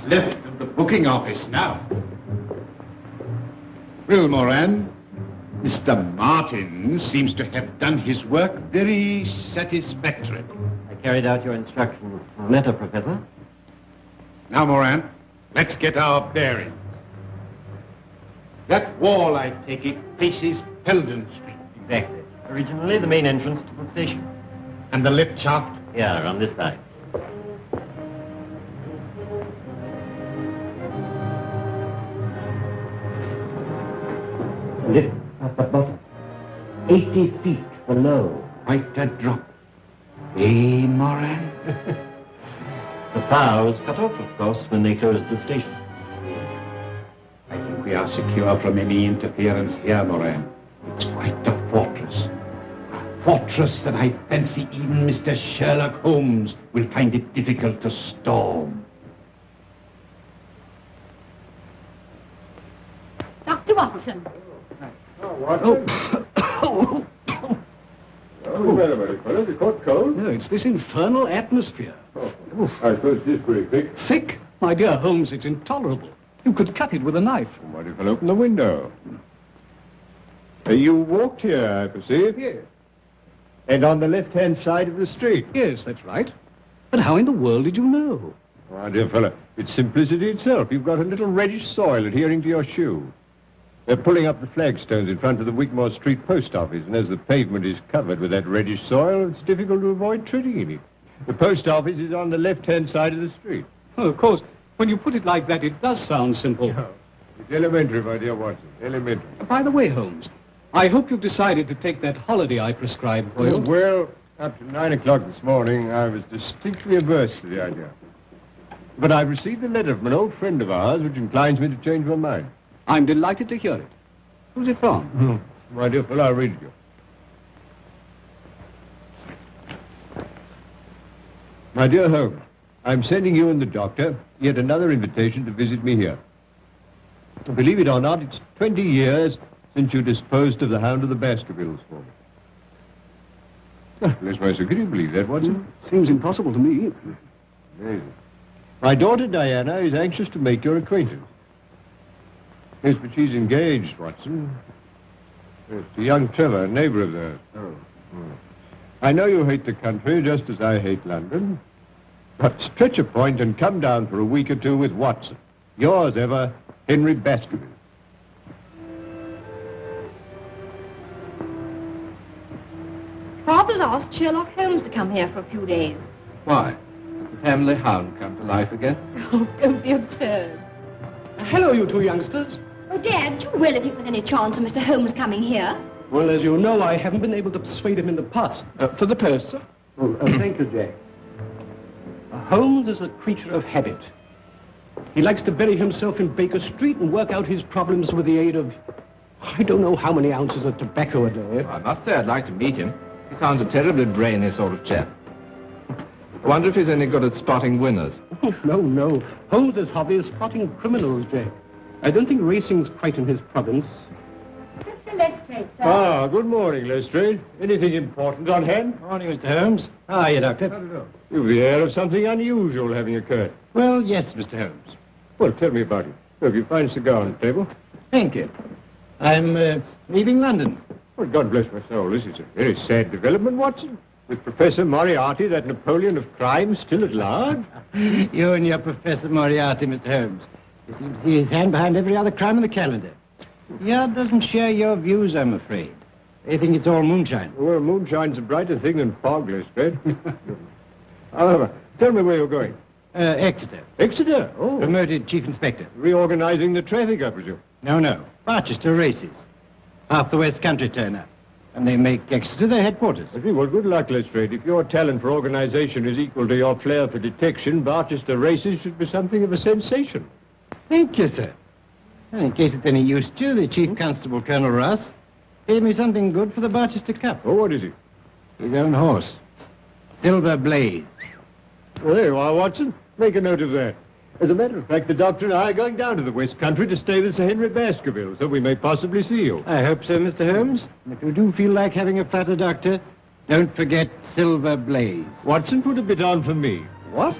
left of the booking office now. Well, Moran, Mr. Martin seems to have done his work very satisfactorily. I carried out your instructions to the letter, Professor. Now, Moran, let's get our bearings. That wall, I take it, faces Peldon Street. Exactly. Originally the main entrance to the station. And the lift shaft? Here, on this side. Lift at the bottom. 80 feet below. Quite a drop. Eh, Moran? The power was cut off, of course, when they closed the station. I think we are secure from any interference here, Moran. It's quite a fortress. A fortress that I fancy even Mr. Sherlock Holmes will find it difficult to storm. Dr. Watson. Oh, well, very fellow, you caught cold? No, it's this infernal atmosphere. Oh, I suppose it is pretty thick. Thick? My dear Holmes, it's intolerable. You could cut it with a knife. What if I open the window? You walked here, I perceive. Yes. And on the left-hand side of the street. Yes, that's right. But how in the world did you know? My dear fellow, it's simplicity itself. You've got a little reddish soil adhering to your shoe. They're pulling up the flagstones in front of the Wigmore Street post office, and as the pavement is covered with that reddish soil, it's difficult to avoid treading in it. The post office is on the left-hand side of the street. Oh, of course, when you put it like that, it does sound simple. It's elementary, my dear Watson. Elementary. By the way, Holmes, I hope you've decided to take that holiday I prescribed for you. Well, up to 9 o'clock this morning, I was distinctly averse to the idea. But I've received a letter from an old friend of ours which inclines me to change my mind. I'm delighted to hear it. Who's it from? My dear fellow, I'll read it to you. My dear Holmes, I'm sending you and the doctor yet another invitation to visit me here. Believe it or not, it's 20 years since you disposed of the hound of the Baskervilles for me. Bless my soul, can you believe that, Watson? Seems impossible to me. Amazing. My daughter Diana is anxious to make your acquaintance. Yes, but she's engaged, Watson. Yes, to young Trevor, a neighbor of theirs. Oh. I know you hate the country just as I hate London. But stretch a point and come down for a week or two with Watson. Yours ever, Henry Baskerville. Father's asked Sherlock Holmes to come here for a few days. Why? Has the family hound come to life again? Oh, don't be absurd. Hello, you two youngsters. Oh, Dad, do you really think there's any chance of Mr. Holmes coming here? Well, as you know, I haven't been able to persuade him in the past. For the post, sir. Thank you, Jack. Holmes is a creature of habit. He likes to bury himself in Baker Street and work out his problems with the aid of, I don't know how many ounces of tobacco a day. I must say I'd like to meet him. He sounds a terribly brainy sort of chap. I wonder if he's any good at spotting winners. Oh, no. Holmes's hobby is spotting criminals, Jack. I don't think racing's quite in his province. Mr. Lestrade, sir. Ah, good morning, Lestrade. Anything important on hand? Morning, Mr. Holmes. How are you, Doctor? You've the air of something unusual having occurred. Well, yes, Mr. Holmes. Well, tell me about it. Have you find a cigar on the table? Thank you. I'm leaving London. Well, God bless my soul. This is a very sad development, Watson. With Professor Moriarty, that Napoleon of crime, still at large. You and your Professor Moriarty, Mr. Holmes. You seem to see his hand behind every other crime in the calendar. Yard doesn't share your views, I'm afraid. They think it's all moonshine. Well, moonshine's a brighter thing than fog, Lestrade. However, tell me where you're going. Exeter. Exeter? Oh. Promoted chief inspector. Reorganizing the traffic, I presume. No. Barchester races. Half the West Country turn up. And they make Exeter their headquarters. I see. Well, good luck, Lestrade. If your talent for organization is equal to your flair for detection, Barchester races should be something of a sensation. Thank you, sir. Well, in case it's any use to you, the Chief Constable, Colonel Ross, gave me something good for the Barchester Cup. Oh, what is it? His own horse. Silver Blaze. Well, there you are, Watson. Make a note of that. As a matter of fact, the doctor and I are going down to the West Country to stay with Sir Henry Baskerville, so we may possibly see you. I hope so, Mr. Holmes. And if you do feel like having a fatter doctor, don't forget Silver Blaze. Watson, put a bit on for me. What?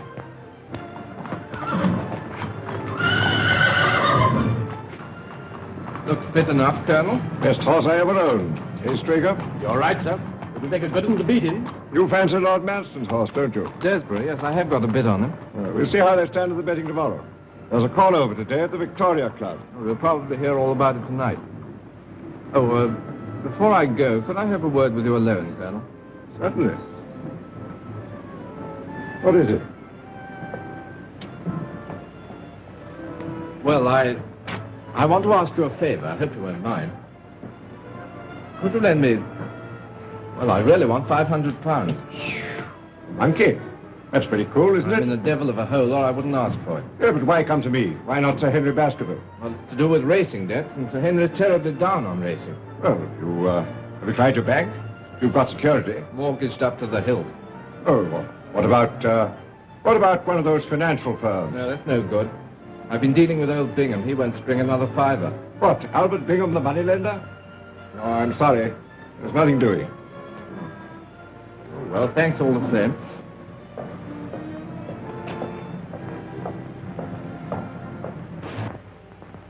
Looks fit enough, Colonel. Best horse I ever owned. Hey, Straker? You're right, sir. It would take a good one to beat him. You fancy Lord Manston's horse, don't you? Desborough, yes, I have got a bid on him. We'll see how they stand at the betting tomorrow. There's a call over today at the Victoria Club. We'll probably hear all about it tonight. Oh, before I go, could I have a word with you alone, Colonel? Certainly. What is it? Well, I want to ask you a favor. I hope you won't mind. Could you lend me... Well, I really want £500. Monkey. That's pretty cool, isn't I'm it? in a devil of a hole, or I wouldn't ask for it. Yeah, but why come to me? Why not Sir Henry Baskerville? Well, it's to do with racing debts, and Sir Henry's terribly down on racing. Well, have you tried your bank? You've got security. Mortgaged up to the hilt. Oh, well, what about one of those financial firms? No, that's no good. I've been dealing with old Bingham. He won't spring another fiver. What, Albert Bingham, the moneylender? No, I'm sorry. There's nothing doing. Well, thanks all the same.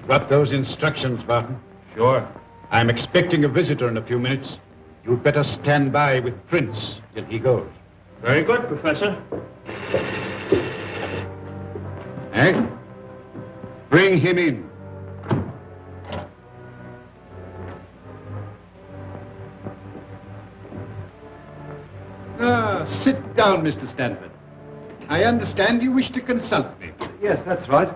Got those instructions, Barton? Sure. I'm expecting a visitor in a few minutes. You'd better stand by with Prince till he goes. Very good, Professor. Eh? Bring him in. Sit down, Mr. Stanford. I understand you wish to consult me. Yes, that's right.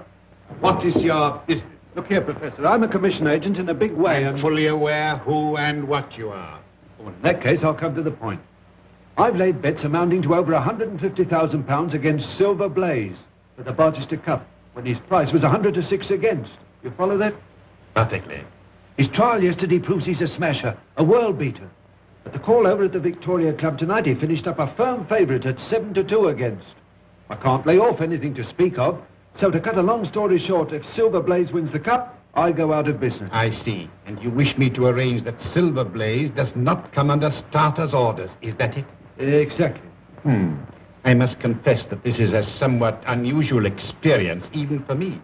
What is your business? Look here, Professor. I'm a commission agent in a big way. I'm fully aware who and what you are. Well, in that case, I'll come to the point. I've laid bets amounting to over £150,000 against Silver Blaze for the Barchester Cup, when his price was 100 to 6 against. You follow that? Perfectly. His trial yesterday proves he's a smasher, a world beater. At the call over at the Victoria Club tonight, he finished up a firm favourite at 7 to 2 against. I can't lay off anything to speak of, so to cut a long story short, if Silver Blaze wins the cup, I go out of business. I see. And you wish me to arrange that Silver Blaze does not come under starter's orders. Is that it? Exactly. I must confess that this is a somewhat unusual experience, even for me.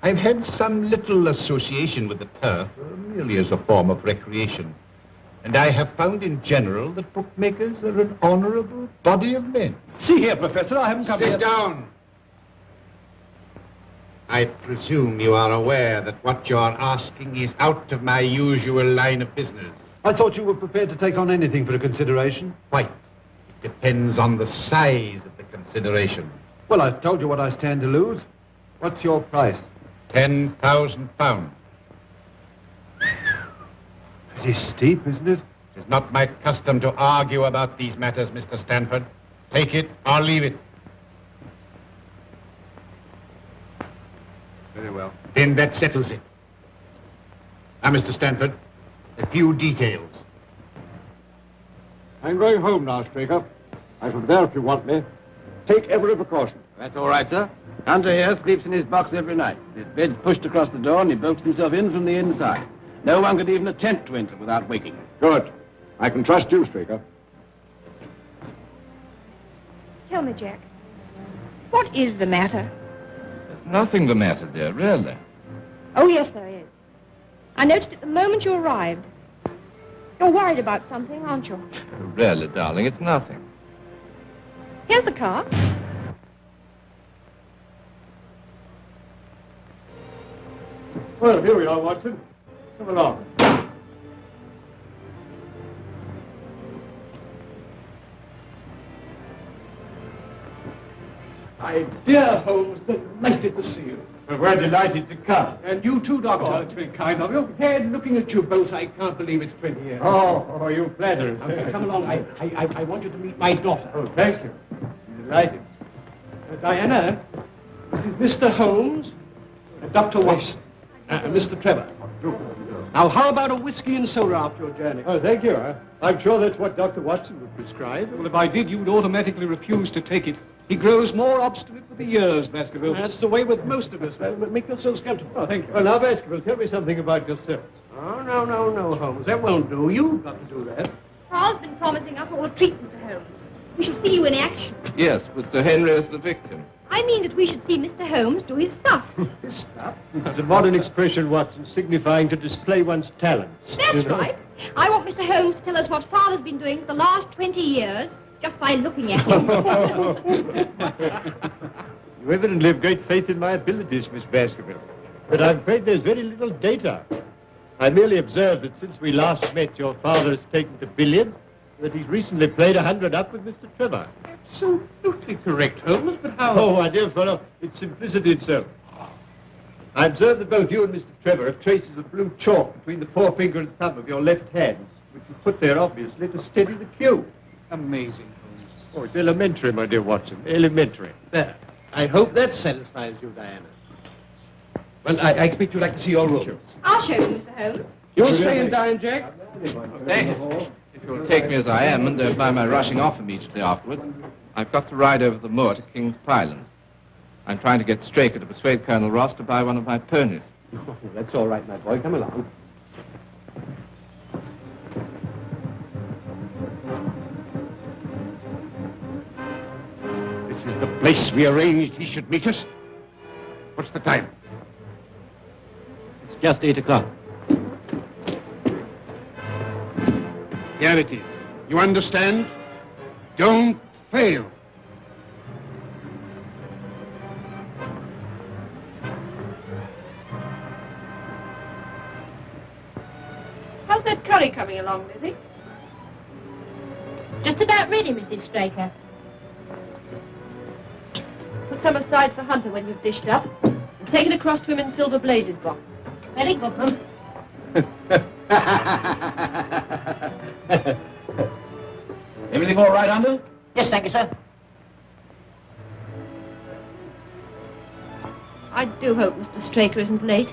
I've had some little association with the turf, merely as a form of recreation. And I have found in general that bookmakers are an honorable body of men. See here, Professor, I haven't come here... Sit down. I presume you are aware that what you're asking is out of my usual line of business. I thought you were prepared to take on anything for a consideration. Quite. It depends on the size of the consideration. Well, I've told you what I stand to lose. What's your price? £10,000. Pretty steep, isn't it? It is not my custom to argue about these matters, Mr. Stanford. Take it or leave it. Very well. Then that settles it. Now, Mr. Stanford, a few details. I'm going home now, Straker. I shall be there if you want me. Take every precaution. That's all right, sir. Hunter here sleeps in his box every night. His bed's pushed across the door and he bolts himself in from the inside. No one could even attempt to enter without waking. Good. I can trust you, Straker. Tell me, Jack, what is the matter? There's nothing the matter, dear, really. Oh, yes, there is. I noticed it the moment you arrived. You're worried about something, aren't you? Really, darling, it's nothing. Here's the car. Well, here we are, Watson. Come along. My dear Holmes, delighted to see you. We're delighted to come. And you too, Doctor. It's very kind of you. Head, looking at you both, I can't believe it's 20 years. Oh, you flatter. Okay, come along. I want you to meet my daughter. Oh, thank you. Delighted. Diana, this is Mr. Holmes and Dr. Watson. Mr. Trevor. Now, how about a whiskey and soda after your journey? Oh, thank you. I'm sure that's what Dr. Watson would prescribe. Well, if I did, you'd automatically refuse to take it. He grows more obstinate with the years, Baskerville. That's the way with most of us. Make yourselves comfortable. Oh, thank you. Well, now, Baskerville, tell me something about yourself. Oh, no, Holmes. That won't do. You've got to do that. Paul's been promising us all a treat, Mr. Holmes. We shall see you in action. Yes, with Sir Henry as the victim. I mean that we should see Mr. Holmes do his stuff. His stuff? It's a modern expression, Watson, signifying to display one's talents. That's right. I want Mr. Holmes to tell us what Father's been doing for the last 20 years, just by looking at him. You evidently have great faith in my abilities, Miss Baskerville. But I'm afraid there's very little data. I merely observed that since we last met, your father has taken to billiards, that he's recently played 100 up with Mr. Trevor. Absolutely correct, Holmes, but how... Oh, my dear fellow, it's simplicity itself. I observed that both you and Mr. Trevor have traces of blue chalk between the forefinger and thumb of your left hand, which you put there, obviously, to steady the cue. Amazing, Holmes. Oh, it's elementary, my dear Watson, elementary. There. I hope that satisfies you, Diana. Well, I expect you'd like to see your room. I'll show you, Mr. Holmes. You'll stay and dine, Jack? Thanks. If you'll take me as I am and don't mind my rushing off immediately afterwards, I've got to ride over the moor to King's Pyland. I'm trying to get Straker to persuade Colonel Ross to buy one of my ponies. Oh, that's all right, my boy. Come along. This is the place we arranged he should meet us. What's the time? It's just 8 o'clock. Here it is. You understand? Don't fail. How's that curry coming along, Lizzie? Just about ready, Mrs. Straker. Put some aside for Hunter when you've dished up, and take it across to him in Silver Blaze's box. Very good, ma'am. Everything all right, Hunter? Yes, thank you, sir. I do hope Mr. Straker isn't late,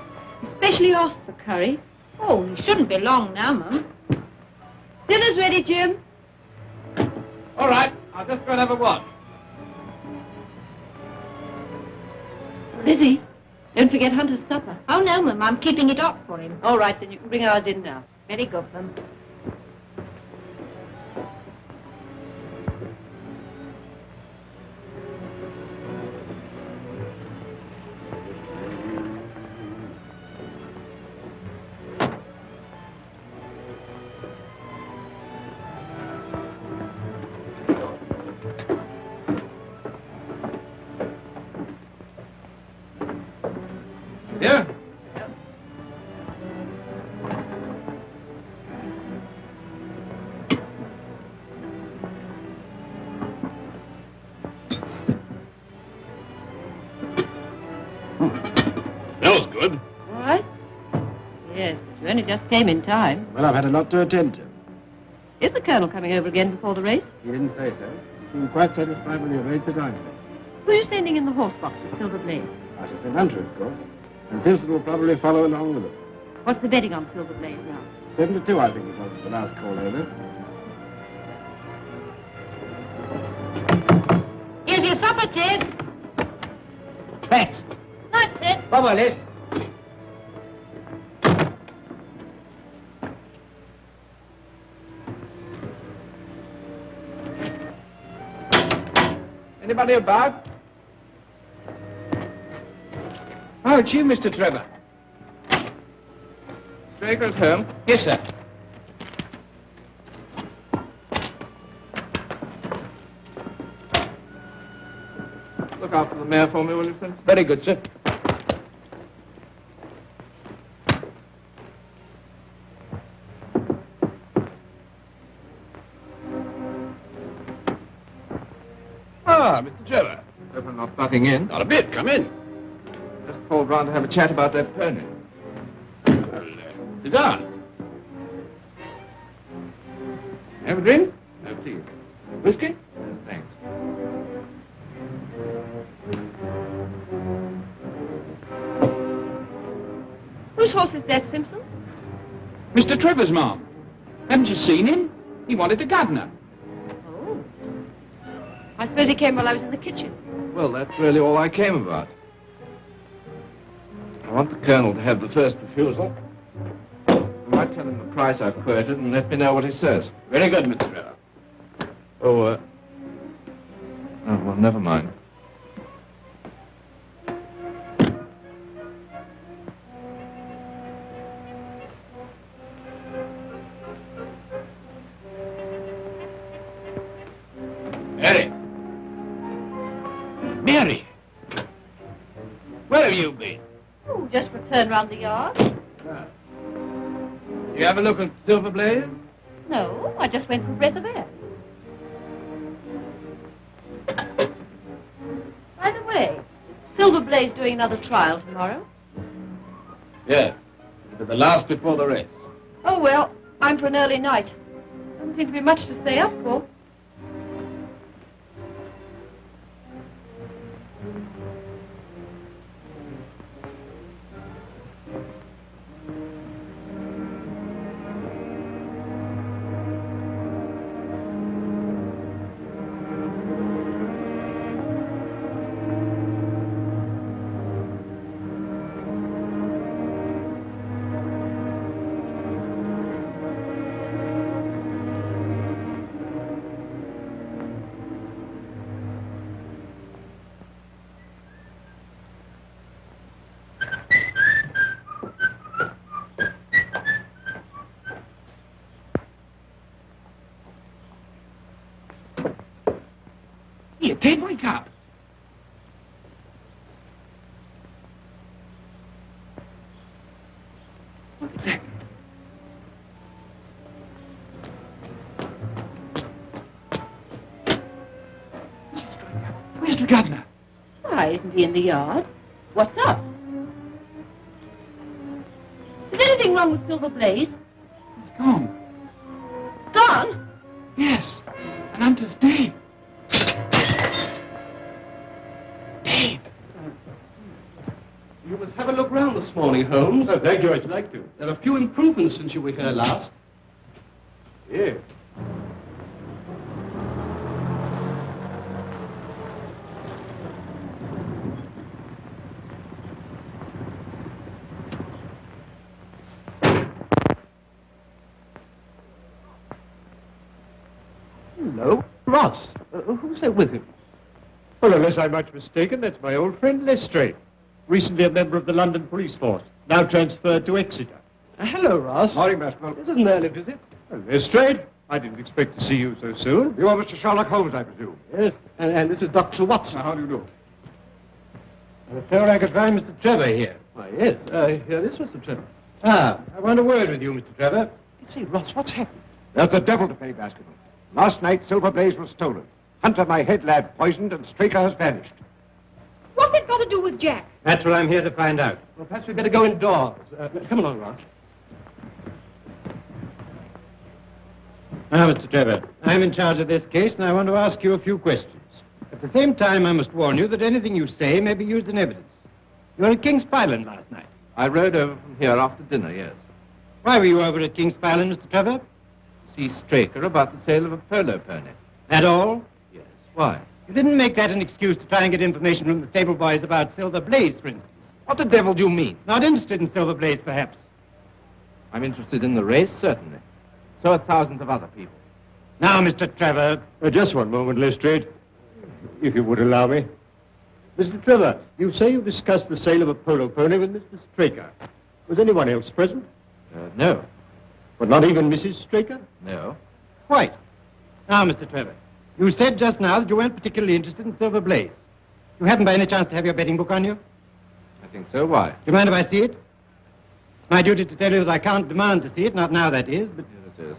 especially asked for curry. Oh, he shouldn't be long now, ma'am. Dinner's ready, Jim. All right. I'll just go and have a watch. Lizzie, don't forget Hunter's supper. Oh, no, ma'am, I'm keeping it up for him. All right, then you can bring ours in now. Very good, ma'am. Yeah? Smells good. All right? Yes, but you only just came in time. Well, I've had a lot to attend to. Is the Colonel coming over again before the race? He didn't say so. He seemed quite satisfied when he arranged the time. Who are you sending in the horse box with Silver Blaze? I shall send Hunter, of course. And Simpson will probably follow along with it. What's the betting on Silver Blaze now? 7-2, I think it was the last call over. Here's your supper, Ted. Thanks. Night, Ted. Bye-bye, Liz. Anybody about? Oh, it's you, Mr. Trevor. Straker's home. Yes, sir. Look out for the mare for me, will you, sir? Very good, sir. Ah, Mr. Trevor. Hope I'm not butting in. Not a bit. Come in. Just called round to have a chat about that pony. Sit down. Have a drink? No, please. Whiskey? No, thanks. Whose horse is that, Simpson? Mr. Trevor's, Ma'am. Haven't you seen him? He wanted a gardener. Oh. I suppose he came while I was in the kitchen. Well, that's really all I came about. I want the Colonel to have the first refusal. I might tell him the price I've quoted and let me know what he says. Very good, Mr. Trevor. Oh, Oh, well, never mind. Mary! Mary! Where have you been? Oh, just returned round the yard. You have a look at Silver Blaze? No, I just went for a breath of air. By the way, Silver Blaze doing another trial tomorrow? Yes. But the last before the race. Oh, well, I'm for an early night. Doesn't seem to be much to stay up for. Here, take my cup. Look at that. Where's the governor? Why, isn't he in the yard? What's up? Is anything wrong with Silver Blaze? He's gone. Gone? Yes. And Hunter's dead. Dead. You must have a look round this morning, Holmes. Oh, thank you. I'd like to. There are a few improvements since you were here last. Yes. Hello, Ross. Who's there with him? Well, unless I'm much mistaken, that's my old friend Lestrade. Recently a member of the London police force, now transferred to Exeter. Hello, Ross. Morning, Baskerville. This is an early visit. Well, Lestrade, I didn't expect to see you so soon. You are Mr. Sherlock Holmes, I presume. Yes, and this is Dr. Watson. How do you do? I thought I could find Mr. Trevor here. Why, yes, here is Mr. Trevor. Ah, I want a word with you, Mr. Trevor. See, Ross, what's happened? There's the devil to pay, Baskerville. Last night, Silver Blaze was stolen. Hunter, my head lad, poisoned, and Straker has vanished. What's it got to do with Jack? That's what I'm here to find out. Well, perhaps we'd better go indoors. Come along, Ross. Now, Mr. Trevor, I'm in charge of this case, and I want to ask you a few questions. At the same time, I must warn you that anything you say may be used in evidence. You were at King's Pyland last night. I rode over from here after dinner, yes. Why were you over at King's Pyland, Mr. Trevor? See Straker about the sale of a polo pony. That all? Yes. Why? You didn't make that an excuse to try and get information from the stable boys about Silver Blaze, for instance. What the devil do you mean? Not interested in Silver Blaze, perhaps. I'm interested in the race, certainly. So are thousands of other people. Now, Mr. Trevor. Just one moment, Lestrade, if you would allow me. Mr. Trevor, you say you discussed the sale of a polo pony with Mr. Straker. Was anyone else present? No. But not even Mrs. Straker? No. Quite. Now, Mr. Trevor, you said just now that you weren't particularly interested in Silver Blaze. You happen by any chance to have your betting book on you? I think so. Why? Do you mind if I see it? It's my duty to tell you that I can't demand to see it, not now, that is, but... Yes, it is.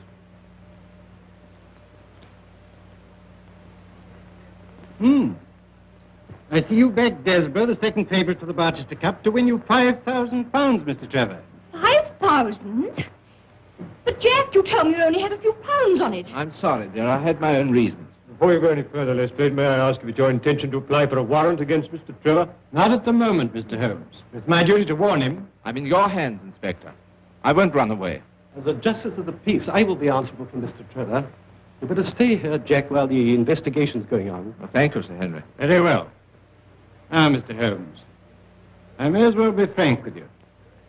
I see you backed Desborough, the second favourite for the Barchester Cup, to win you £5,000, Mr. Trevor. 5,000? But, Jack, you told me you only had a few pounds on it. I'm sorry, dear. I had my own reasons. Before you go any further, Lestrade, may I ask if it's your intention to apply for a warrant against Mr. Trevor? Not at the moment, Mr. Holmes. It's my duty to warn him. I'm in your hands, Inspector. I won't run away. As a justice of the peace, I will be answerable for Mr. Trevor. You better stay here, Jack, while the investigation's going on. Well, thank you, Sir Henry. Very well. Now, Mr. Holmes, I may as well be frank with you.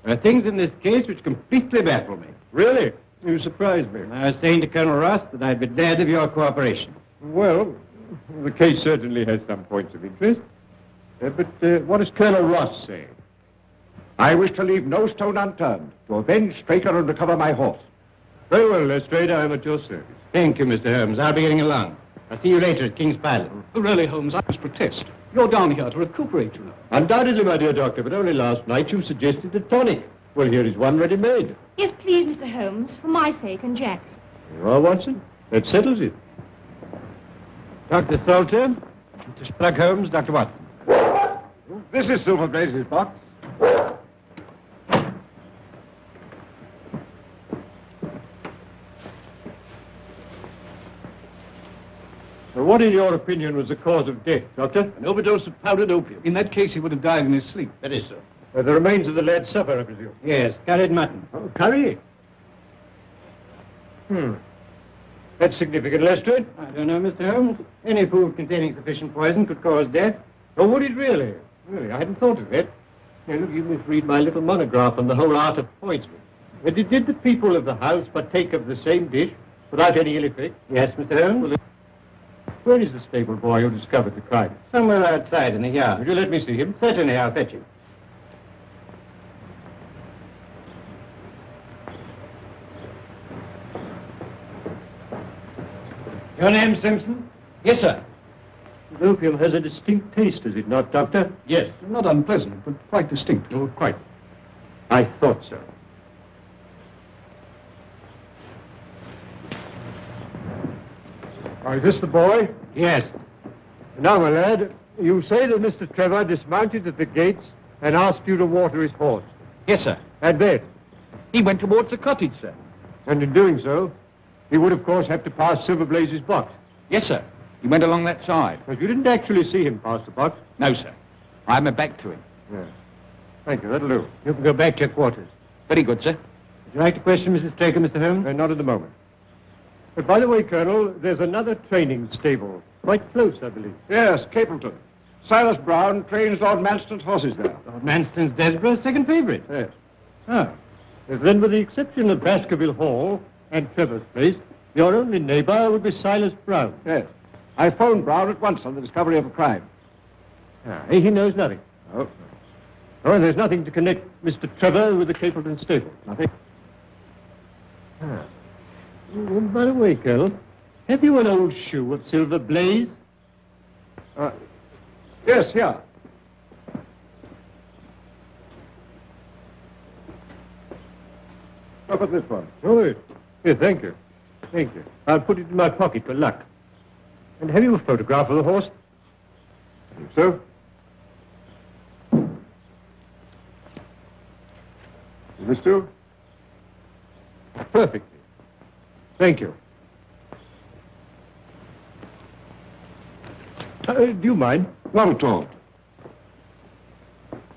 There are things in this case which completely baffle me. Really? You surprise me. I was saying to Colonel Ross that I'd be glad of your cooperation. Well, The case certainly has some points of interest. But what does Colonel Ross say? I wish to leave no stone unturned to avenge Straker and recover my horse. Very well, Lestrade, I am at your service. Thank you, Mr. Holmes. I'll be getting along. I'll see you later at King's Palace. Oh, really, Holmes, I must protest. You're down here to recuperate, you know. Undoubtedly, my dear doctor, but only last night you suggested a tonic. Well, here is one ready-made. Yes, please, Mr. Holmes, for my sake and Jack's. You are, Watson. That settles it. Dr. Salter, Mr. Sherlock Holmes, Dr. Watson. This is Silver Blaze's box. So what, in your opinion, was the cause of death, Doctor? An overdose of powdered opium. In that case, he would have died in his sleep. That is so. The remains of the lad's supper, I presume. Yes, curried mutton. Oh, curry? That's significant, Lestrade. I don't know, Mr. Holmes. Any food containing sufficient poison could cause death. Oh, would it really? Really, I hadn't thought of that. Now, look, you must read my little monograph on the whole art of poisoning. Did the people of the house partake of the same dish without any ill effect? Yes, Mr. Holmes? Where is the stable boy who discovered the crime? Somewhere outside in the yard. Would you let me see him? Certainly, I'll fetch him. Your name, Simpson? Yes, sir. The opium has a distinct taste, does it not, Doctor? Yes, not unpleasant, but quite distinct. Oh, quite. I thought so. Is this the boy? Yes. Now, my lad, you say that Mr. Trevor dismounted at the gates and asked you to water his horse. Yes, sir. And then? He went towards the cottage, sir. And in doing so, he would, of course, have to pass Silver Blaze's box. Yes, sir. He went along that side. But you didn't actually see him pass the box. No, sir. I had my back to him. Yes. Thank you, that'll do. You can go back to your quarters. Very good, sir. Would you like to question Mrs. Straker, Mr. Holmes? Not at the moment. But by the way, Colonel, there's another training stable. Quite close, I believe. Yes, Capleton. Silas Brown trains Lord Manston's horses there. Lord Manston's Desborough's second favorite. Yes. Oh. Then, with the exception of Baskerville Hall and Trevor's place, your only neighbor would be Silas Brown. Yes. I phoned Brown at once on the discovery of a crime. He knows nothing. Oh, and there's nothing to connect Mr. Trevor with the Capleton stable. Nothing. Oh, by the way, Colonel, have you an old shoe of Silver Blaze? Yes, here. How about this one? Oh, yes, thank you. Thank you. I'll put it in my pocket for luck. And have you a photograph of the horse? I think so. Is this too? Perfectly. Thank you. Do you mind? Not at all.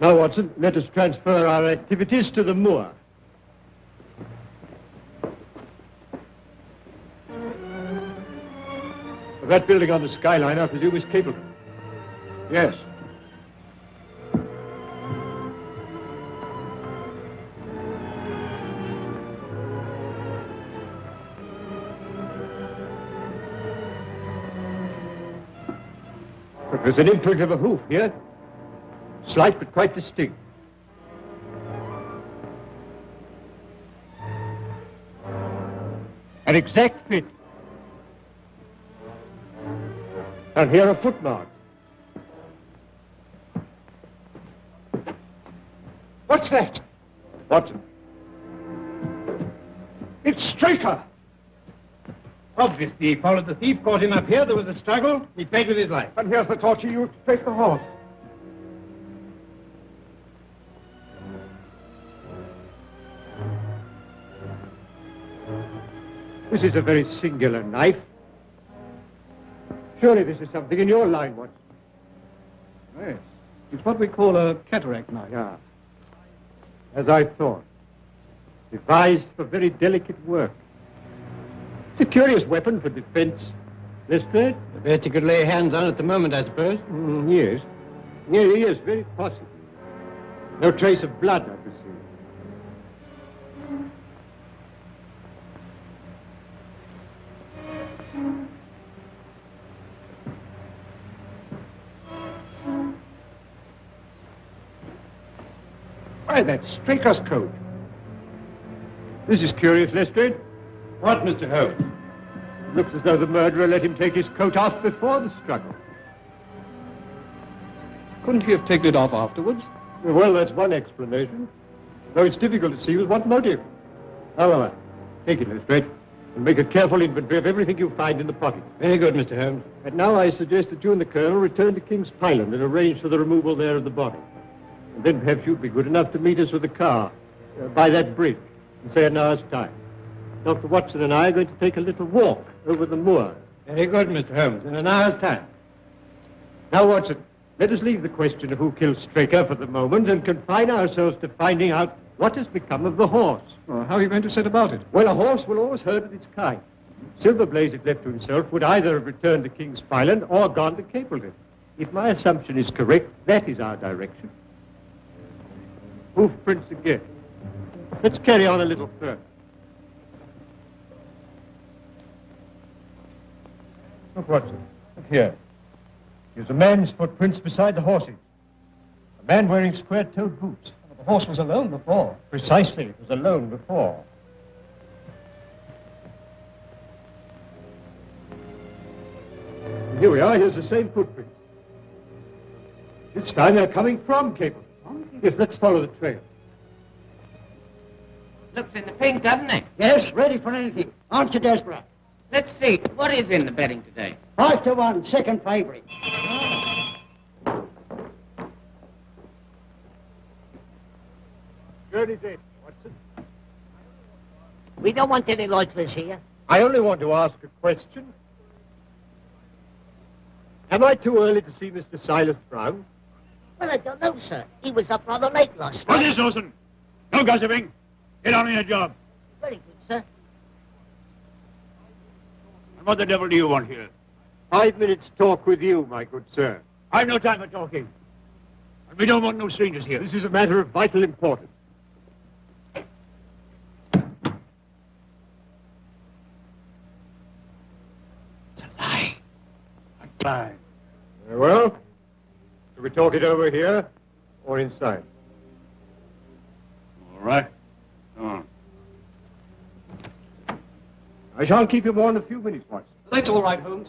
Now, Watson, let us transfer our activities to the moor. That building on the skyline, I presume, is Capleton. Yes. But there's an imprint of a hoof here. Slight but quite distinct. An exact fit. And here are footmarks. What's that? Watson. It's Straker. Obviously, he followed the thief, caught him up here. There was a struggle. He paid with his life. And here's the torch he used to trace the horse. This is a very singular knife. Surely this is something in your line, Watson. Yes. It's what we call a cataract knife. Yeah. As I thought. Devised for very delicate work. It's a curious weapon for defense. Lestrade? The best you could lay hands on at the moment, I suppose. Yes. Yes, very possibly. No trace of blood, I presume. Why, that's Straker's coat. This is curious, Lestrade. What, Mr. Holmes? Looks as though the murderer let him take his coat off before the struggle. Couldn't he have taken it off afterwards? Well, that's one explanation. Though it's difficult to see with what motive. However, take it, Lestrade, and make a careful inventory of everything you find in the pocket. Very good, Mr. Holmes. And now I suggest that you and the Colonel return to King's Pyland and arrange for the removal there of the body. And then perhaps you'd be good enough to meet us with a car by that bridge in, say, an hour's time. Dr. Watson and I are going to take a little walk over the moor. Very good, Mr. Holmes. In an hour's time. Now, Watson, let us leave the question of who killed Straker for the moment and confine ourselves to finding out what has become of the horse. Well, how are you going to set about it? Well, a horse will always herd of its kind. Silverblaze, if left to himself, would either have returned to King's Pyland or gone to Capleton. If my assumption is correct, that is our direction. Hoof prints again. Let's carry on a little further. Look, Watson. Look here. There's a man's footprints beside the horses. A man wearing square-toed boots. The horse was alone before. Precisely. It was alone before. Here we are. Here's the same footprints. This time they're coming from Capleton. Yes, let's follow the trail. Looks in the pink, doesn't it? Yes, ready for anything. Aren't you desperate? Let's see. What is in the betting today? 5-1, second favourite. Journey's in, Watson. We don't want any lightless here. I only want to ask a question. Am I too early to see Mr. Silas Brown? Well, I don't know, sir. He was up rather late last night. What is Dawson? No gossiping. Get on with your job. Very good, sir. And what the devil do you want here? 5 minutes talk with you, my good sir. I've no time for talking. And we don't want no strangers here. This is a matter of vital importance. It's a lie. A lie. Very well. Shall we talk it over here or inside? All right. Come on. I shan't keep you more than a few minutes, Watson. That's all right, Holmes.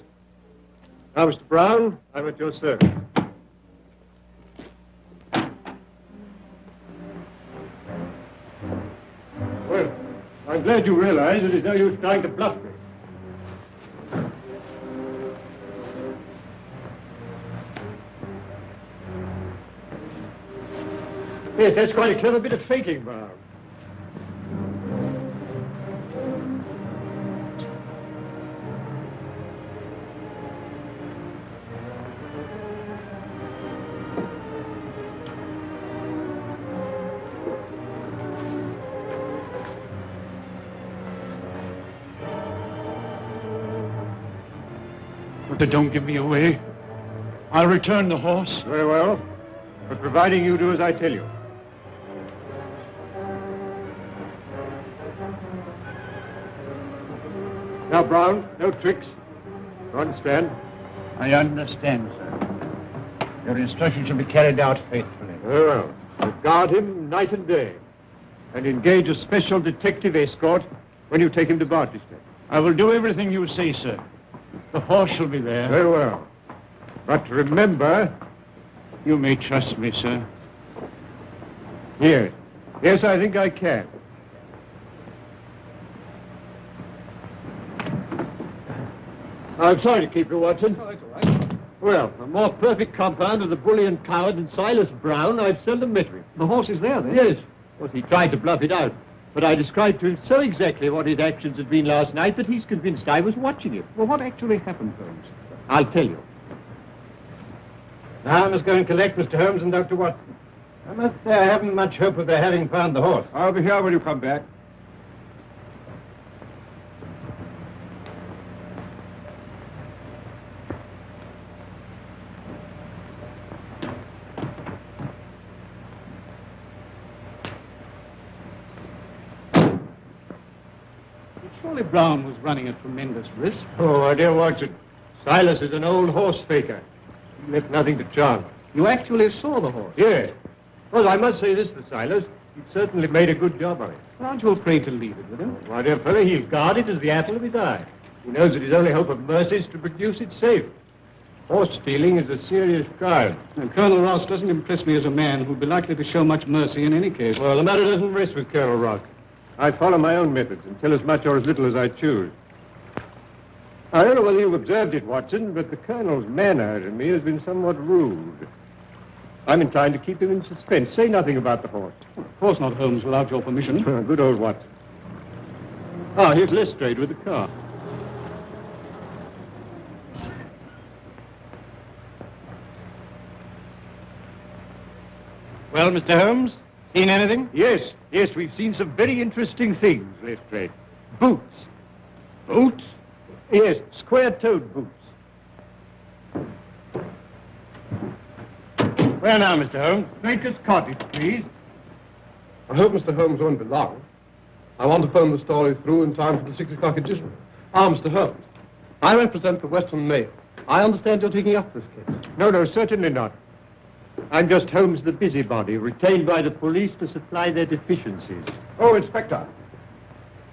Now, Mr. Brown, I'm at your service. Well, I'm glad you realize that there's no use trying to bluff me. Yes, that's quite a clever bit of faking, Brown. But don't give me away. I'll return the horse. Very well. But providing you do as I tell you. Now, Brown, no tricks. You understand? I understand, sir. Your instructions shall be carried out faithfully. Very well. You guard him night and day. And engage a special detective escort when you take him to Barchester. I will do everything you say, sir. The horse shall be there. Very well. But remember... You may trust me, sir. Yes. Yes, I think I can. I'm sorry to keep you, Watson. Oh, that's all right. Well, a more perfect compound of the bully and coward than Silas Brown, I've seldom met with. The horse is there, then? Yes. Well, he tried to bluff it out. But I described to him so exactly what his actions had been last night that he's convinced I was watching him. Well, what actually happened, Holmes? I'll tell you. Now I must go and collect Mr. Holmes and Dr. Watson. I must say I haven't much hope of their having found the horse. I'll be here when you come back. Surely Brown was running a tremendous risk. Oh, my dear Watson, Silas is an old horse faker. He left nothing to chance. You actually saw the horse? Yes. Well, I must say this for Silas. He certainly made a good job of it. Well, aren't you afraid to leave it with him? My dear fellow, he'll guard it as the apple of his eye. He knows that his only hope of mercy is to produce it safe. Horse stealing is a serious crime. And Colonel Ross doesn't impress me as a man who'd be likely to show much mercy in any case. Well, the matter doesn't rest with Colonel Ross. I follow my own methods and tell as much or as little as I choose. I don't know whether you've observed it, Watson, but the Colonel's manner to me has been somewhat rude. I'm inclined to keep him in suspense. Say nothing about the horse. Well, of course not, Holmes, without your permission. Good old Watson. Ah, here's Lestrade with the car. Well, Mr. Holmes, seen anything? Yes, we've seen some very interesting things, Lestrade. Boots. Boots? Yes, square-toed boots. Where now, Mr. Holmes? Baker's Cottage, please. I hope Mr. Holmes won't be long. I want to phone the story through in time for the 6 o'clock edition. Mr. Holmes, I represent the Western Mail. I understand you're taking up this case. No, certainly not. I'm just Holmes the busybody, retained by the police to supply their deficiencies. Oh, Inspector,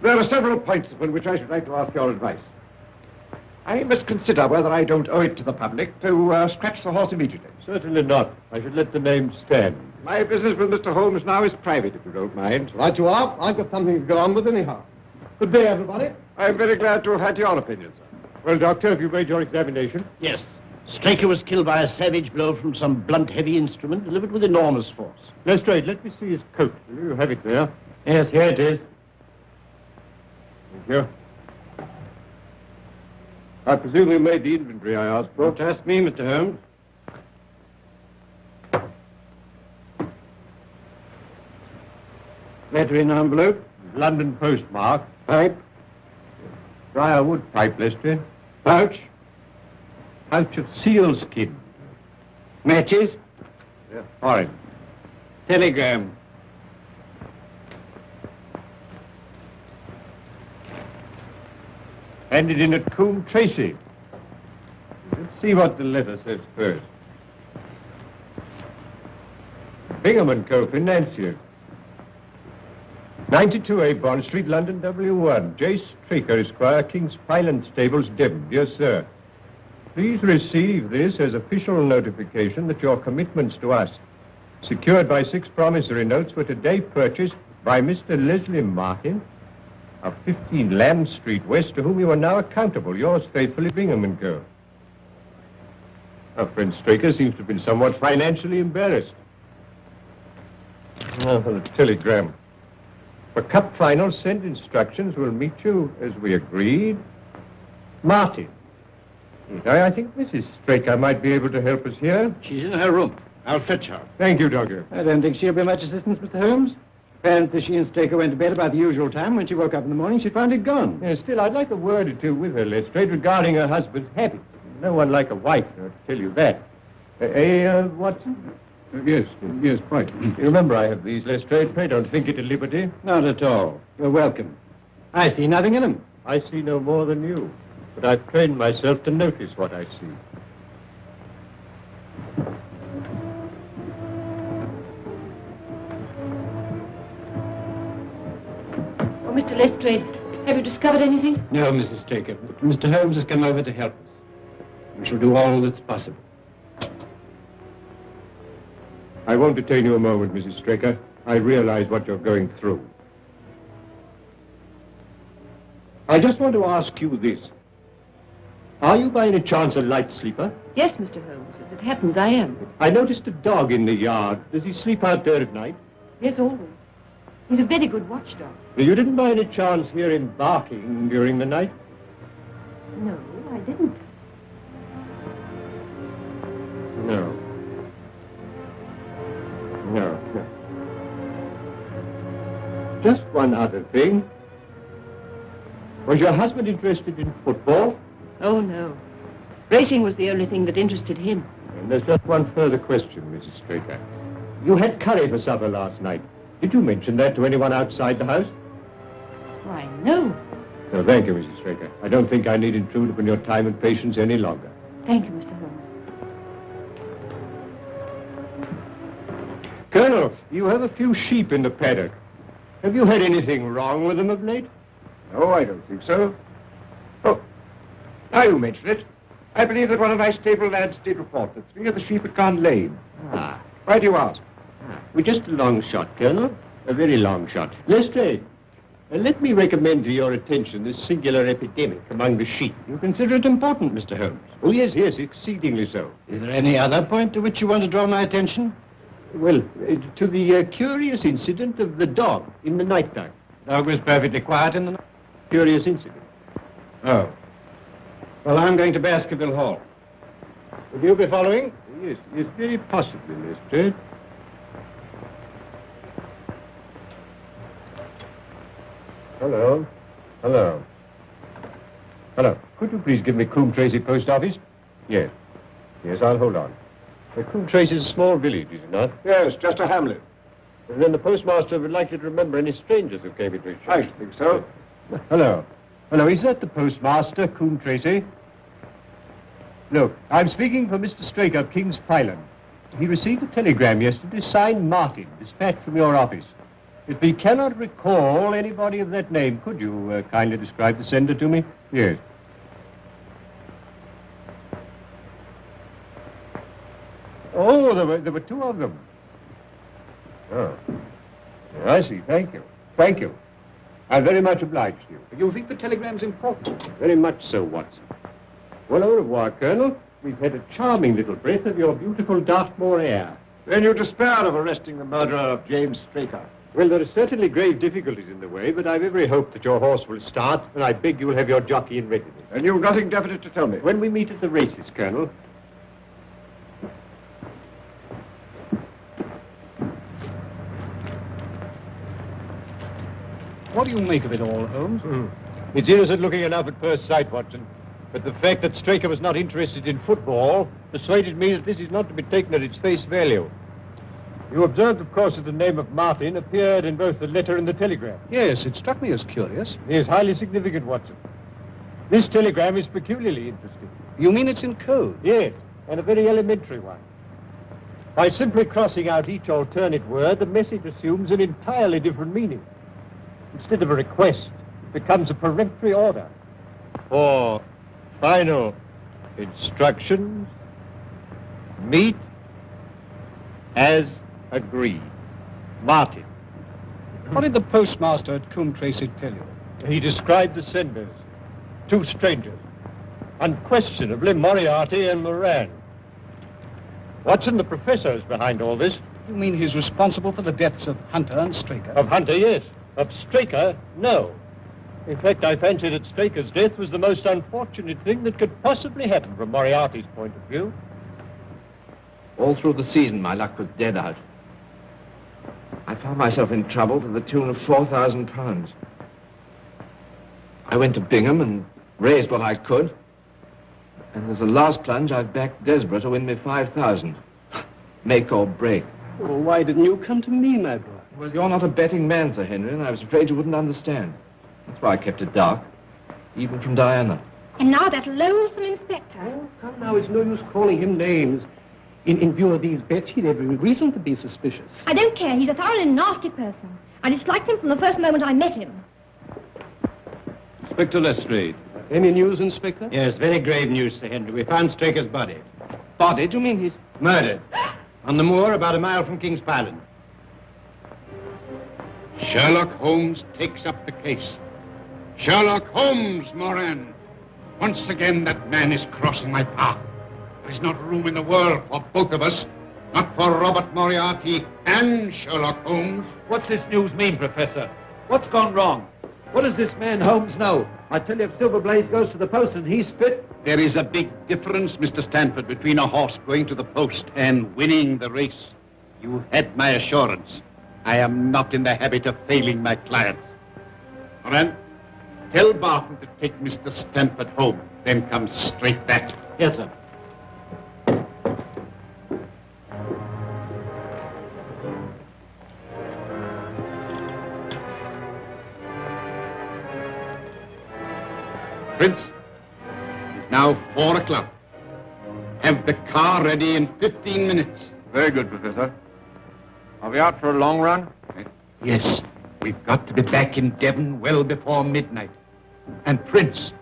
there are several points upon which I should like to ask your advice. I must consider whether I don't owe it to the public to scratch the horse immediately. Certainly not. I should let the name stand. My business with Mr. Holmes now is private, if you don't mind. Right you are. I've got something to go on with anyhow. Good day, everybody. I'm very glad to have had your opinion, sir. Well, Doctor, have you made your examination? Yes. Straker was killed by a savage blow from some blunt, heavy instrument delivered with enormous force. Lestrade, let me see his coat. Will you have it there? Yes, here it is. Thank you. I presume you made the inventory I asked for. Don't ask me, Mr. Holmes. Letter in envelope. London postmark. Pipe. Briar wood pipe, Lestrade. Pouch. Pouch of sealskin. Matches. Yeah, foreign. Telegram. Handed in at Coombe Tracy. Let's see what the letter says first. Bingham & Co. Financier. 92A Bond Street, London, W1. J. Straker, Esquire, King's Pyland Stables, Devon. Dear Sir, please receive this as official notification that your commitments to us, secured by 6 promissory notes, were today purchased by Mr. Leslie Martin of 15 Lamb Street West, to whom you are now accountable. Yours faithfully, Bingham & Co. Our friend Straker seems to have been somewhat financially embarrassed. Now for the telegram. For cup final, send instructions. We'll meet you as we agreed. Martin. I think Mrs. Straker might be able to help us here. She's in her room. I'll fetch her. Thank you, Doctor. I don't think she'll be much assistance, Mr. Holmes. Apparently she and Straker went to bed about the usual time. When she woke up in the morning, she found it gone. Yeah, still, I'd like a word or two with her, Lestrade, regarding her husband's habits. No one like a wife, to tell you that. Watson? Yes, quite. You remember I have these, Lestrade. Pray don't think it a liberty. Not at all. You're welcome. I see nothing in them. I see no more than you. But I've trained myself to notice what I see. Oh, Mr. Lestrade, have you discovered anything? No, Mrs. Straker. Mr. Holmes has come over to help us. We shall do all that's possible. I won't detain you a moment, Mrs. Straker. I realize what you're going through. I just want to ask you this. Are you by any chance a light sleeper? Yes, Mr. Holmes. As it happens, I am. I noticed a dog in the yard. Does he sleep out there at night? Yes, always. He's a very good watchdog. You didn't by any chance hear him barking during the night? No, I didn't. No. Just one other thing. Was your husband interested in football? Oh, no. Racing was the only thing that interested him. And there's just one further question, Mrs. Straker. You had curry for supper last night. Did you mention that to anyone outside the house? Why, no. No, thank you, Mrs. Straker. I don't think I need intrude upon your time and patience any longer. Thank you, Mr. Holmes. Colonel, you have a few sheep in the paddock. Have you had anything wrong with them of late? No, I don't think so. Oh, now you mention it. I believe that one of my stable lads did report that 3 of the sheep had gone lame. Ah. Why do you ask? Well, just a long shot, Colonel. A very long shot. Lestrade, let me recommend to your attention this singular epidemic among the sheep. You consider it important, Mr. Holmes? Oh, yes, yes, exceedingly so. Is there any other point to which you want to draw my attention? Well, to the curious incident of the dog in the night time. Dog was perfectly quiet in the night. Curious incident. Oh. Well, I'm going to Baskerville Hall. Will you be following? Yes, yes, very possibly, Lestrade. Hello. Hello. Hello. Could you please give me Coombe Tracy Post Office? Yes. Yes, I'll hold on. Coombe Tracy is a small village, is it not? Yes, just a hamlet. And then the postmaster would like you to remember any strangers who came into his shop. I should think so. Hello. Hello, is that the postmaster, Coombe Tracy? Look, I'm speaking for Mr. Straker of King's Pyland. He received a telegram yesterday signed Martin, dispatched from your office. If he cannot recall anybody of that name, could you kindly describe the sender to me? Yes. Oh, there were 2 of them. Oh. I see. Thank you. Thank you. I'm very much obliged to you. You think the telegram's important? Very much so, Watson. Well, au revoir, Colonel. We've had a charming little breath of your beautiful Dartmoor air. Then you despair of arresting the murderer of James Straker. Well, there are certainly grave difficulties in the way, but I've every hope that your horse will start, and I beg you'll have your jockey in readiness. And you've nothing definite to tell me? When we meet at the races, Colonel. What do you make of it all, Holmes? It's innocent looking enough at first sight, Watson. But the fact that Straker was not interested in football persuaded me that this is not to be taken at its face value. You observed, of course, that the name of Martin appeared in both the letter and the telegram. Yes, it struck me as curious. It is highly significant, Watson. This telegram is peculiarly interesting. You mean it's in code? Yes, and a very elementary one. By simply crossing out each alternate word, the message assumes an entirely different meaning. Instead of a request, it becomes a peremptory order. For final instructions, meet as agreed. Martin. What did the postmaster at Coombe Tracy tell you? He described the senders. 2 strangers. Unquestionably Moriarty and Moran. Watson, the professor, is behind all this. You mean he's responsible for the deaths of Hunter and Straker? Of Hunter, yes. Of Straker, no. In fact, I fancy that Straker's death was the most unfortunate thing that could possibly happen from Moriarty's point of view. All through the season, my luck was dead out. I found myself in trouble to the tune of £4,000. I went to Bingham and raised what I could. And as a last plunge, I've backed Desborough to win me 5,000. Make or break. Well, why didn't you come to me, my boy? Well, you're not a betting man, Sir Henry, and I was afraid you wouldn't understand. That's why I kept it dark, even from Diana. And now that loathsome inspector. Oh, come now, it's no use calling him names. In view of these bets, he'd every reason to be suspicious. I don't care. He's a thoroughly nasty person. I disliked him from the first moment I met him. Inspector Lestrade. Any news, Inspector? Yes, very grave news, Sir Henry. We found Straker's body. Body? Do you mean he's... Murdered. On the moor about a mile from King's Pyland. Sherlock Holmes takes up the case. Sherlock Holmes, Moran. Once again, that man is crossing my path. There is not room in the world for both of us. Not for Robert Moriarty and Sherlock Holmes. What's this news mean, Professor? What's gone wrong? What does this man Holmes know? I tell you, if Silver Blaze goes to the post and he's fit... There is a big difference, Mr. Stanford, between a horse going to the post and winning the race. You had my assurance. I am not in the habit of failing my clients. Moran, tell Barton to take Mr. Stanford home, then come straight back. Yes, sir. Prince, it is now 4 o'clock. Have the car ready in 15 minutes. Very good, Professor. Are we out for a long run? Yes. We've got to be back in Devon well before midnight. And, Prince,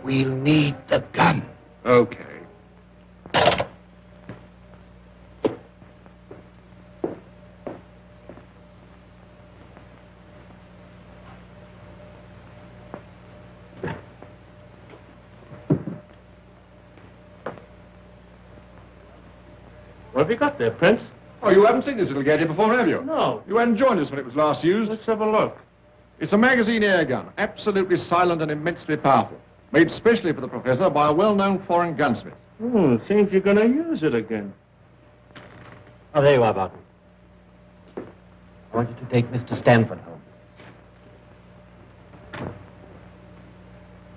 we'll need the gun. Okay. What have you got there, Prince? Oh, you haven't seen this little gadget before, have you? No. You hadn't joined us when it was last used. Let's have a look. It's a magazine air gun, absolutely silent and immensely powerful. Made specially for the Professor by a well-known foreign gunsmith. Seems you're going to use it again. Oh, there you are, Barton. I want you to take Mr. Stanford home.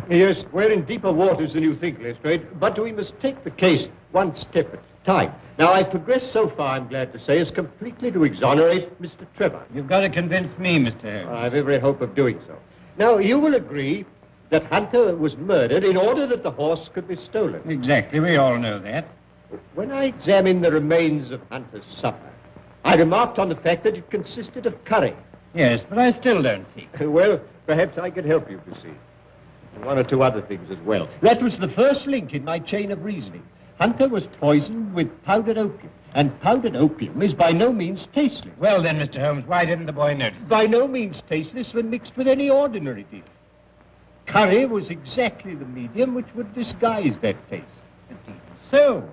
Yes, we're in deeper waters than you think, Lestrade, but we must take the case one step at a time. Now, I've progressed so far, I'm glad to say, as completely to exonerate Mr. Trevor. You've got to convince me, Mr. Holmes. I've every hope of doing so. Now, you will agree that Hunter was murdered in order that the horse could be stolen. Exactly, we all know that. When I examined the remains of Hunter's supper, I remarked on the fact that it consisted of curry. Yes, but I still don't see. Well, perhaps I could help you, see. And one or two other things as well. That was the first link in my chain of reasoning. Hunter was poisoned with powdered opium, and powdered opium is by no means tasteless. Well then, Mr. Holmes, why didn't the boy notice? By no means tasteless when mixed with any ordinary dish. Curry was exactly the medium which would disguise that taste. But even so,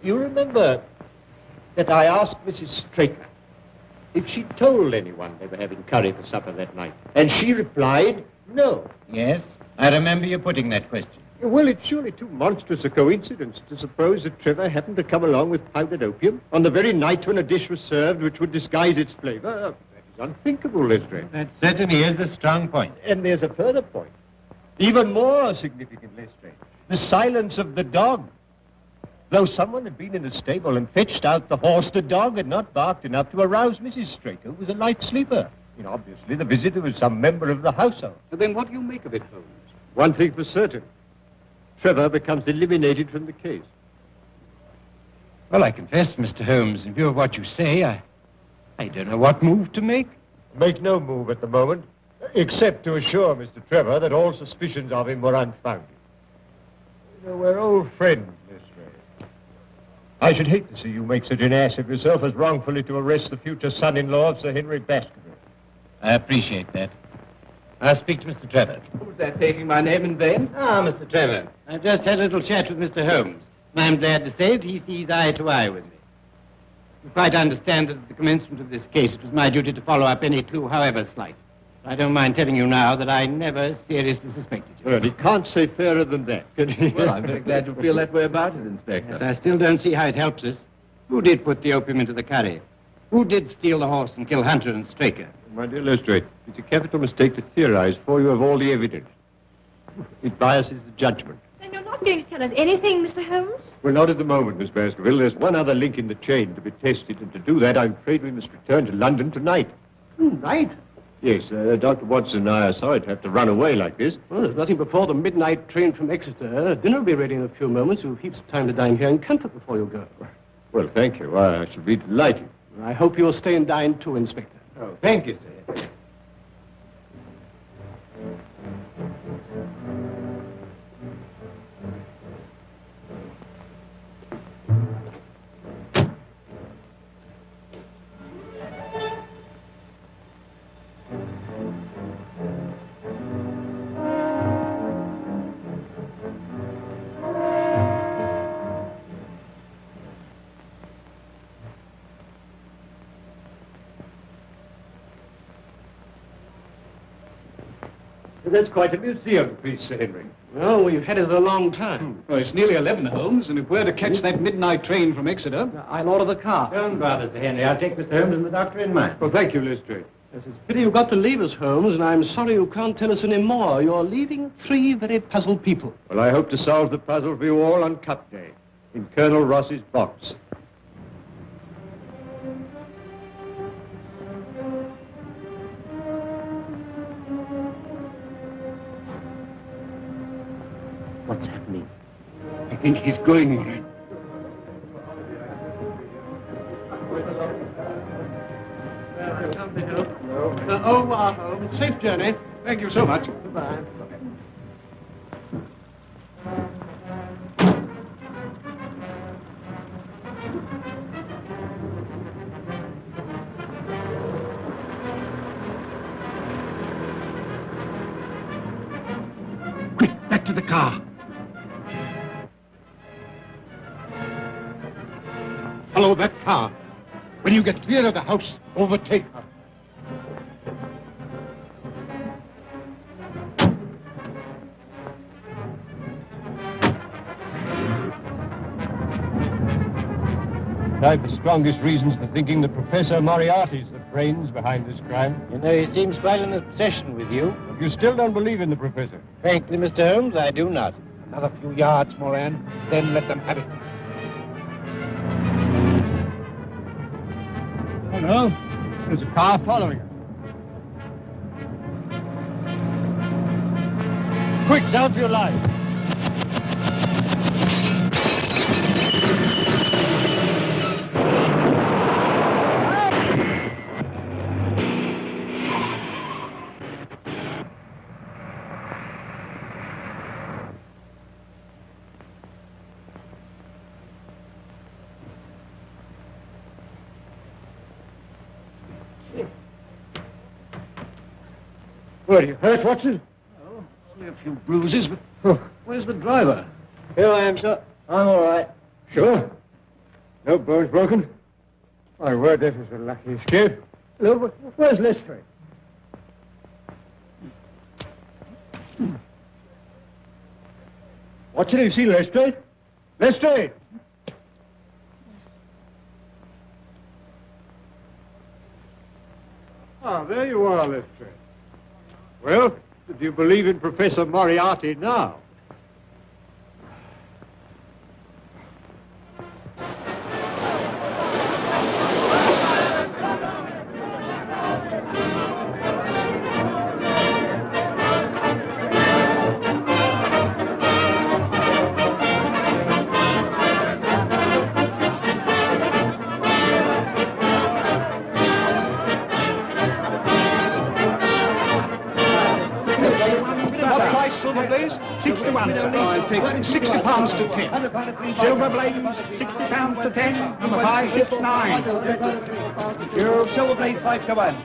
you remember that I asked Mrs. Straker if she told anyone they were having curry for supper that night, and she replied, no. Yes, I remember you putting that question. Well, it's surely too monstrous a coincidence to suppose that Trevor happened to come along with powdered opium on the very night when a dish was served which would disguise its flavor. That is unthinkable, Lestrade. That certainly is a strong point. And there's a further point, even more significant, Lestrade. The silence of the dog. Though someone had been in the stable and fetched out the horse, the dog had not barked enough to arouse Mrs. Straker, who was a light sleeper. You know, obviously, the visitor was some member of the household. But then what do you make of it, Holmes? One thing for certain. Trevor becomes eliminated from the case. Well, I confess, Mr. Holmes, in view of what you say, I don't know what move to make. Make no move at the moment, except to assure Mr. Trevor that all suspicions of him were unfounded. You know, we're old friends, Lestrade. I should hate to see you make such an ass of yourself as wrongfully to arrest the future son-in-law of Sir Henry Baskerville. I appreciate that. I'll speak to Mr. Trevor. Who's that taking my name in vain? Ah, Mr. Trevor. I just had a little chat with Mr. Holmes. I'm glad to say that he sees eye to eye with me. You quite understand that at the commencement of this case, it was my duty to follow up any clue, however slight. I don't mind telling you now that I never seriously suspected you. Well, he can't say fairer than that, can he? Well, I'm very glad you feel that way about it, Inspector. Yes, I still don't see how it helps us. Who did put the opium into the curry? Who did steal the horse and kill Hunter and Straker? My dear Lestrade, it's a capital mistake to theorize before you have all the evidence. It biases the judgment. Then you're not going to tell us anything, Mr. Holmes? Well, not at the moment, Miss Baskerville. There's one other link in the chain to be tested, and to do that, I'm afraid we must return to London tonight. Tonight? Yes, Dr. Watson and I are sorry to have to run away like this. Well, there's nothing before the midnight train from Exeter. Dinner will be ready in a few moments. You've heaps of time to dine here in comfort before you go. Well, thank you. I shall be delighted. I hope you'll stay and dine too, Inspector. Oh, thank you, sir. That's quite a museum piece, Sir Henry. Well, we've had it a long time. Well, it's nearly 11, Holmes, and if we're to catch that midnight train from Exeter... I'll order the car. Don't bother, Sir Henry. I'll take Mr. Holmes and the doctor in mine. Well, thank you, Lestrade. Yes, it's a pity you've got to leave us, Holmes, and I'm sorry you can't tell us any more. You're leaving 3 very puzzled people. Well, I hope to solve the puzzle for you all on Cup Day, in Colonel Ross's box. What's happening? I think he's going all right. Mr. Hill. No. Au revoir, Holmes. Safe journey. Thank you so much. Goodbye. Quick, back to the car. Follow that car. When you get clear of the house, overtake her. I've the strongest reasons for thinking that Professor Moriarty's the brains behind this crime. You know, he seems quite an obsession with you. You still don't believe in the Professor? Frankly, Mr. Holmes, I do not. Another few yards, Moran, then let them have it. Oh, no. There's a car following us. Quick, down for your life. What, are you hurt, Watson? No, only a few bruises, but where's the driver? Here I am, sir. I'm all right. Sure? No bones broken? My word, this is a lucky escape. Look, where's Lestrade? Watson, you see Lestrade? Lestrade! Ah, there you are, Lestrade. Well, do you believe in Professor Moriarty now? Silver blades, 61. I'll take 60 pounds to 10. Silver blades, 60 pounds to 10. Number 569. Silver blades, 5 to 1.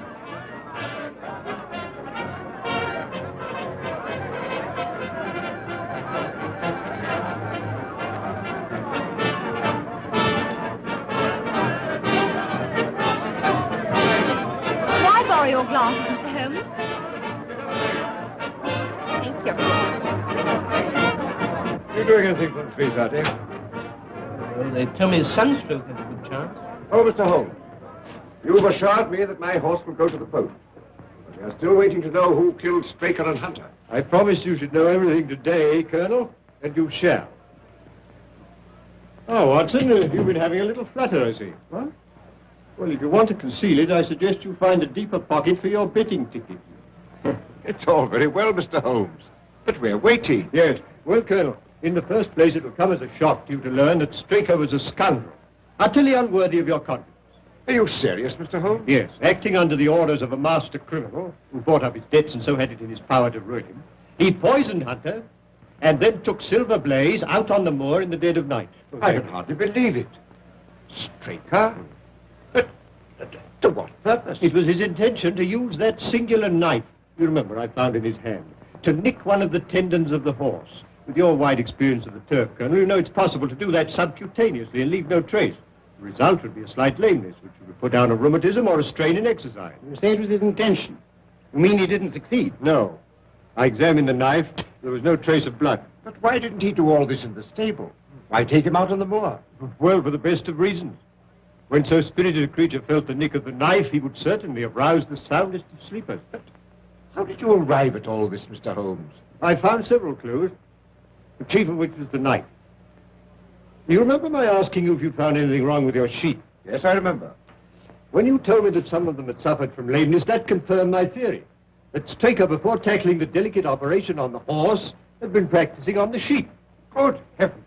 May I borrow your glasses, Mr. Holmes? You doing anything for the sweetheart, eh? Well, they tell me sunstroke has a good chance. Oh, Mr. Holmes, you've assured me that my horse will go to the post. But we are still waiting to know who killed Straker and Hunter. I promised you should know everything today, Colonel, and you shall. Oh, Watson, you've been having a little flutter, I see. What? Well, if you want to conceal it, I suggest you find a deeper pocket for your betting ticket. It's all very well, Mr. Holmes, but we're waiting. Yes. Well, Colonel, in the first place, it will come as a shock to you to learn that Straker was a scoundrel, utterly unworthy of your confidence. Are you serious, Mr. Holmes? Yes, acting under the orders of a master criminal who bought up his debts and so had it in his power to ruin him. He poisoned Hunter and then took Silver Blaze out on the moor in the dead of night. I can hardly believe it. Straker? But to what purpose? It was his intention to use that singular knife, you remember I found in his hand, to nick one of the tendons of the horse. With your wide experience of the turf, Colonel, you know it's possible to do that subcutaneously and leave no trace. The result would be a slight lameness, which would put down a rheumatism or a strain in exercise. You say it was his intention. You mean he didn't succeed? No. I examined the knife. There was no trace of blood. But why didn't he do all this in the stable? Why take him out on the moor? Well, for the best of reasons. When so spirited a creature felt the nick of the knife, he would certainly have roused the soundest of sleepers. But how did you arrive at all this, Mr. Holmes? I found several clues, the chief of which was the knife. You remember my asking you if you found anything wrong with your sheep? Yes, I remember. When you told me that some of them had suffered from lameness, that confirmed my theory. That Straker, before tackling the delicate operation on the horse, had been practicing on the sheep. Good heavens.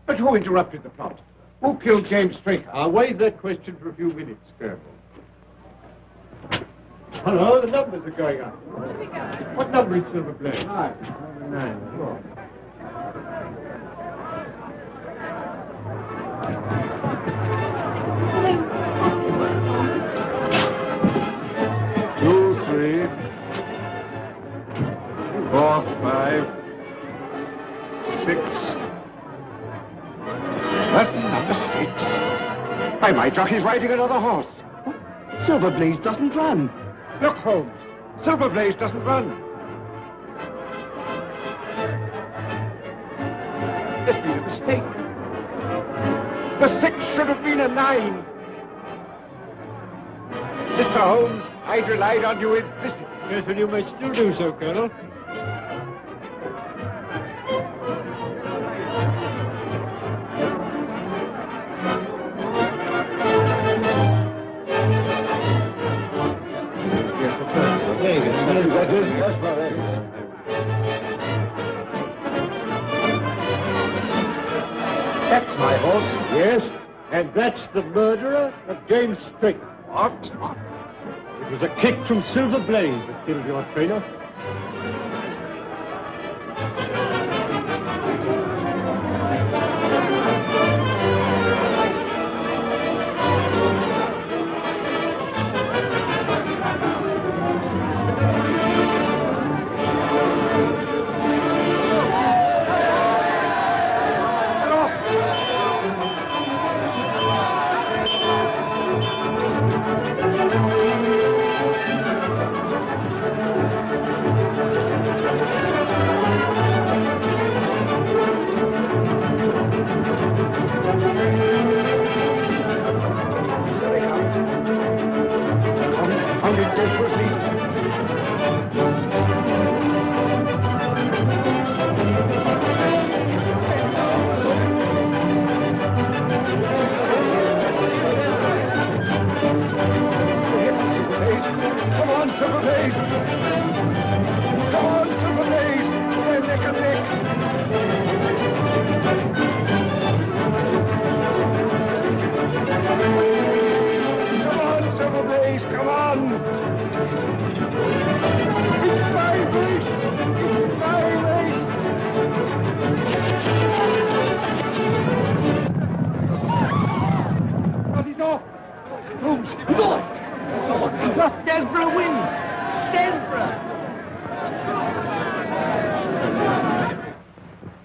But who interrupted the plot? Who killed James Straker? I'll waive that question for a few minutes, Colonel. Hello, the numbers are going up. What number is Silver Blaze? 9. 2, 3, 4, 5, 6. Curtain number 6. Why, my jockey's riding another horse. Silver Blaze doesn't run. Look, Holmes. Silver Blaze doesn't run. There's been a mistake. The 6 should have been a 9. Mr. Holmes, I relied on you implicitly. Yes, well, you may still do so, Colonel. That's my horse. Yes, and that's the murderer of James Strait. What? It was a kick from Silver Blaze that killed your trainer.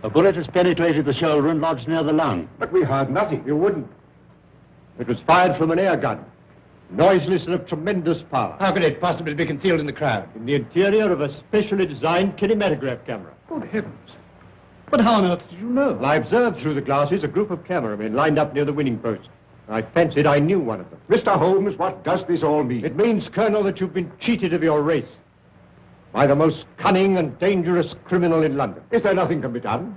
A bullet has penetrated the shoulder and lodged near the lung. But we heard nothing. You wouldn't. It was fired from an air gun. Noiseless and of tremendous power. How could it possibly be concealed in the crowd? In the interior of a specially designed kinematograph camera. Good heavens. But how on earth did you know? Well, I observed through the glasses a group of cameramen lined up near the winning post. I fancied I knew one of them. Mr. Holmes, what does this all mean? It means, Colonel, that you've been cheated of your race by the most cunning and dangerous criminal in London. Is there nothing can be done?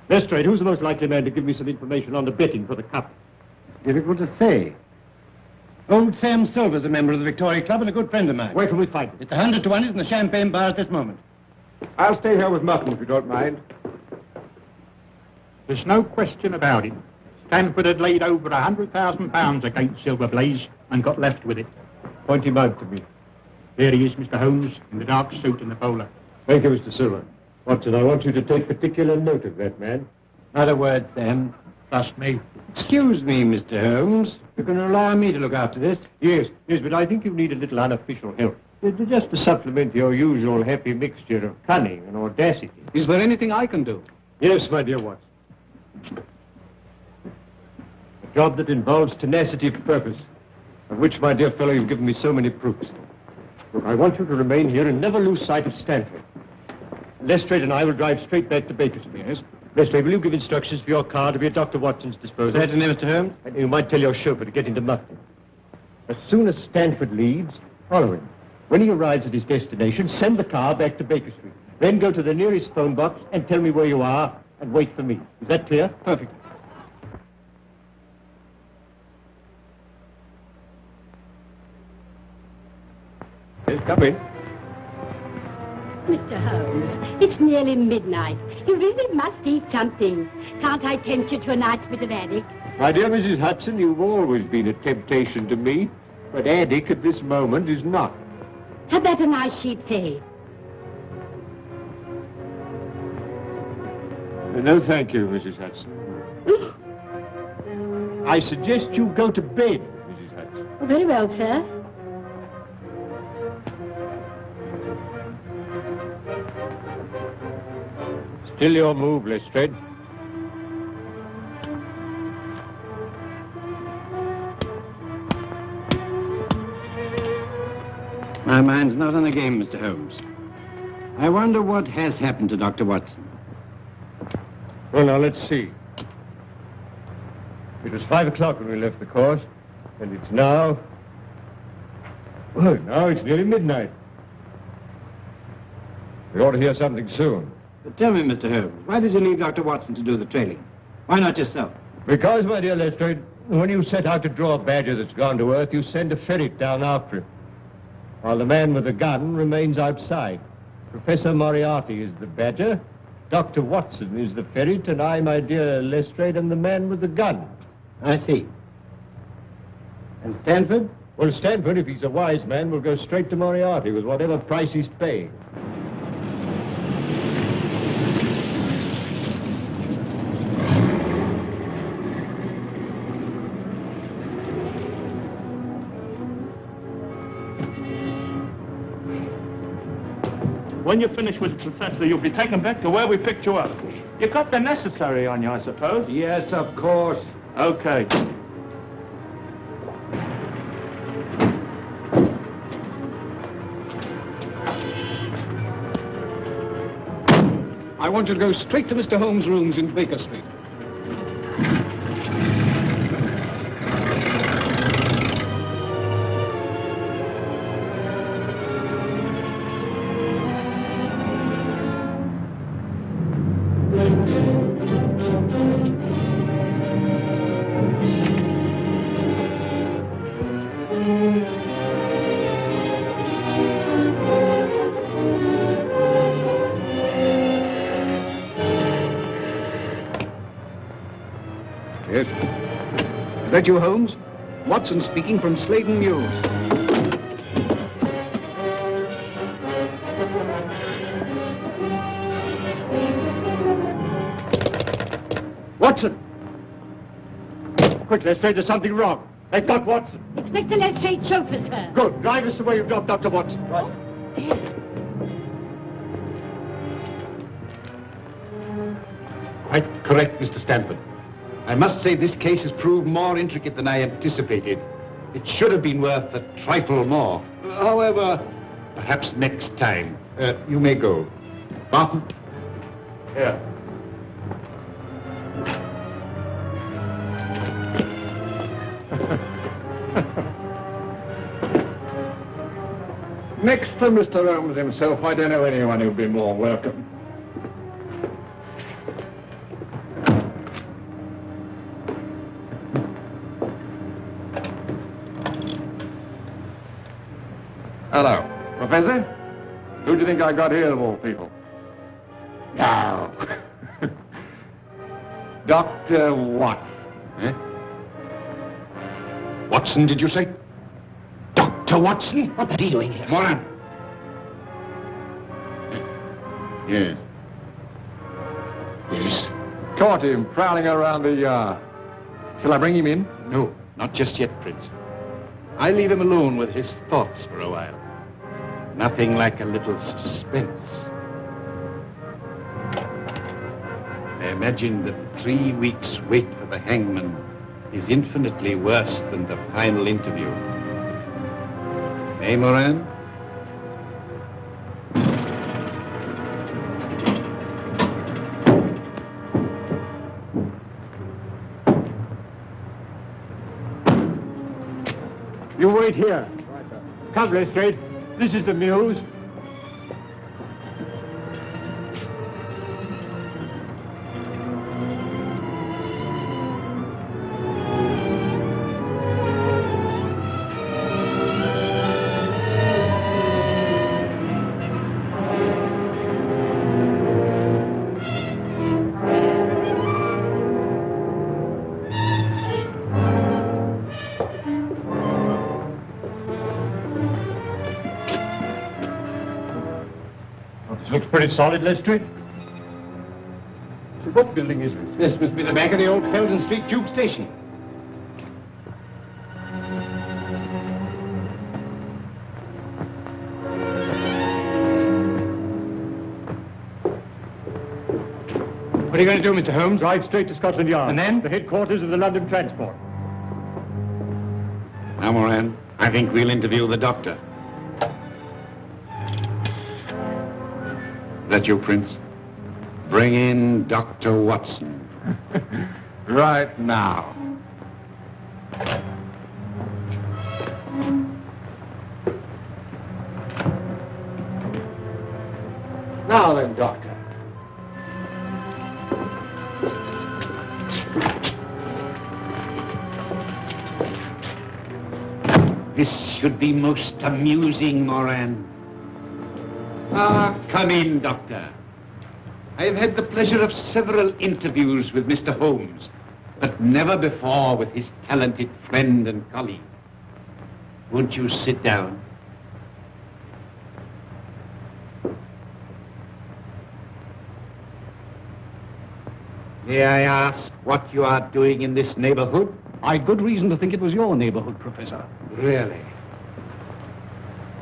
Lestrade, who's the most likely man to give me some information on the betting for the cup? Difficult to say. Old Sam Silver's a member of the Victoria Club and a good friend of mine. Where can we find him? It's 100 to 1 in the Champagne Bar at this moment. I'll stay here with Merton if you don't mind. There's no question about it. Stanford had laid over £100,000 against Silver Blaze and got left with it. Point him out to me. There he is, Mr. Holmes, in the dark suit and the bowler. Thank you, Mr. Silver. Watson, I want you to take particular note of that man. Not a word, Sam. Trust me. Excuse me, Mr. Holmes. You can rely on me to look after this. Yes, but I think you need a little unofficial help. Just to supplement your usual happy mixture of cunning and audacity. Is there anything I can do? Yes, my dear Watson. A job that involves tenacity of purpose, of which, my dear fellow, you've given me so many proofs. Look, I want you to remain here and never lose sight of Stanford. Lestrade and I will drive straight back to Baskervilles. Yes? Lestrade, will you give instructions for your car to be at Dr. Watson's disposal? Certainly, Mr. Holmes. And you might tell your chauffeur to get into Mutton. As soon as Stanford leaves, follow him. When he arrives at his destination, send the car back to Baker Street. Then go to the nearest phone box and tell me where you are and wait for me. Is that clear? Perfect. Yes, come in. Mr. Holmes, it's nearly midnight. You really must eat something. Can't I tempt you to a night's bit of haddock? My dear Mrs. Hudson, you've always been a temptation to me. But Addick at this moment is not. Had that a nice sheep say? No, thank you, Mrs. Hudson. I suggest you go to bed, Mrs. Hudson. Oh, very well, sir. Still your move, Lestrade. My mind's not on the game, Mr. Holmes. I wonder what has happened to Dr. Watson. Well, now, let's see. It was 5 o'clock when we left the course, and it's now... Well, now it's nearly midnight. We ought to hear something soon. But tell me, Mr. Holmes, why did you leave Dr. Watson to do the trailing? Why not yourself? Because, my dear Lestrade, when you set out to draw a badger that's gone to earth, you send a ferret down after him, while the man with the gun remains outside. Professor Moriarty is the badger, Dr. Watson is the ferret, and I, my dear Lestrade, am the man with the gun. I see. And Stanford? Well, Stanford, if he's a wise man, will go straight to Moriarty with whatever price he's paying. When you finish with the professor, you'll be taken back to where we picked you up. You got the necessary on you, I suppose? Yes, of course. Okay. I want you to go straight to Mr. Holmes' rooms in Baker Street. Yes? Is that you, Holmes? Watson speaking from Sladen Mews. Watson! Quick, Lestrade, there's something wrong. They've got Watson. Inspector Lestrade chauffeur, sir. Good. Drive us the way you've dropped Dr. Watson. Right. Quite correct, Mr. Stanford. I must say this case has proved more intricate than I anticipated. It should have been worth a trifle more. However, perhaps next time. You may go. Barton? Yeah. Next to Mr. Holmes himself, I don't know anyone who'd be more welcome. Hello. Professor? Who do you think I got here, of all people? No. Dr. Watson. Eh? Watson, did you say? Dr. Watson? What are you doing here? Moran. Yes. Yes. Caught him prowling around the yard. Shall I bring him in? No, not just yet, Prince. I leave him alone with his thoughts for a while. Nothing like a little suspense. I imagine that 3 weeks' wait for the hangman is infinitely worse than the final interview. Eh, Moran? You wait here. Come, Lestrade. This is the Mews. Looks pretty solid, Lestrade. What building is this? This must be the back of the old Felden Street Tube Station. What are you going to do, Mr. Holmes? Drive straight to Scotland Yard. And then? The headquarters of the London Transport. Now, Moran, I think we'll interview the doctor. That you, Prince? Bring in Dr. Watson. Right now. Now then, Doctor. This should be most amusing, Moran. Ah, come in, Doctor. I have had the pleasure of several interviews with Mr. Holmes, but never before with his talented friend and colleague. Won't you sit down? May I ask what you are doing in this neighborhood? I'd good reason to think it was your neighborhood, Professor. Really?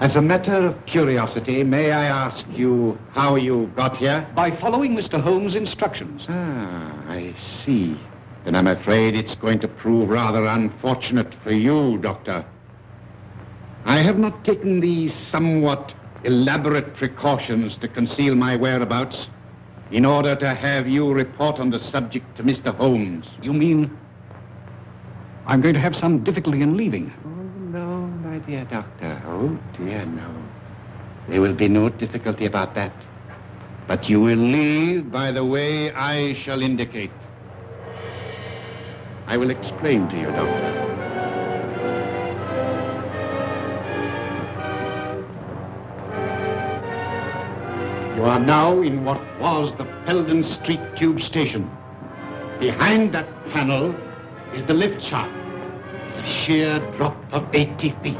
As a matter of curiosity, may I ask you how you got here? By following Mr. Holmes' instructions. Ah, I see. Then I'm afraid it's going to prove rather unfortunate for you, Doctor. I have not taken these somewhat elaborate precautions to conceal my whereabouts in order to have you report on the subject to Mr. Holmes. You mean I'm going to have some difficulty in leaving? Oh, no, my dear Doctor. Oh, dear, no. There will be no difficulty about that. But you will leave by the way I shall indicate. I will explain to you, Doctor. You are now in what was the Felden Street Tube Station. Behind that panel is the lift shaft. It's a sheer drop of 80 feet.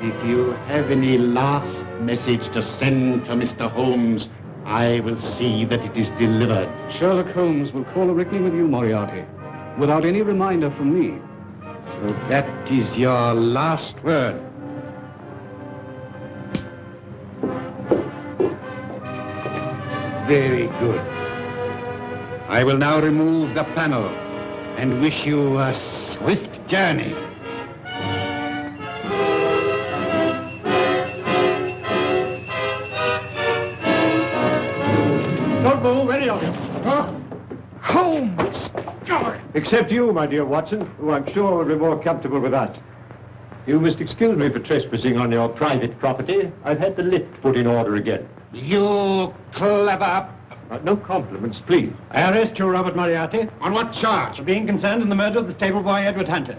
If you have any last message to send to Mr. Holmes, I will see that it is delivered. Sherlock Holmes will call a reckoning with you, Moriarty, without any reminder from me. So that is your last word. Very good. I will now remove the panel and wish you a swift journey. Don't move, any of you. Huh? Holmes! George! Except you, my dear Watson, who I'm sure will be more comfortable with us. You must excuse me for trespassing on your private property. I've had the lift put in order again. You clever... No compliments, please. I arrest you, Robert Moriarty. On what charge? For being concerned in the murder of the stable boy, Edward Hunter.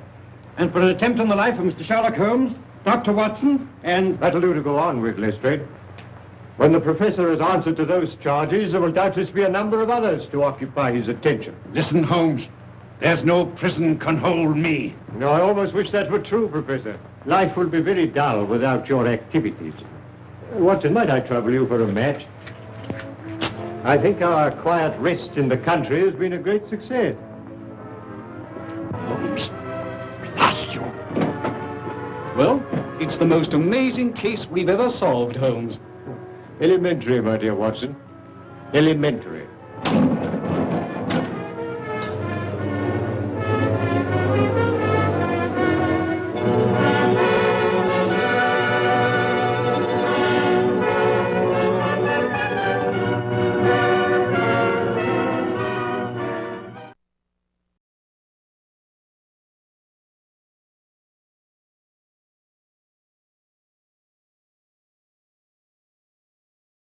And for an attempt on the life of Mr. Sherlock Holmes, Dr. Watson, and... That'll do to go on with, Lestrade. When the professor has answered to those charges, there will doubtless be a number of others to occupy his attention. Listen, Holmes. There's no prison can hold me. No, I almost wish that were true, Professor. Life will be very dull without your activities. Watson, might I trouble you for a match? I think our quiet rest in the country has been a great success. Holmes, blast you. Well, it's the most amazing case we've ever solved, Holmes. Elementary, my dear Watson. Elementary.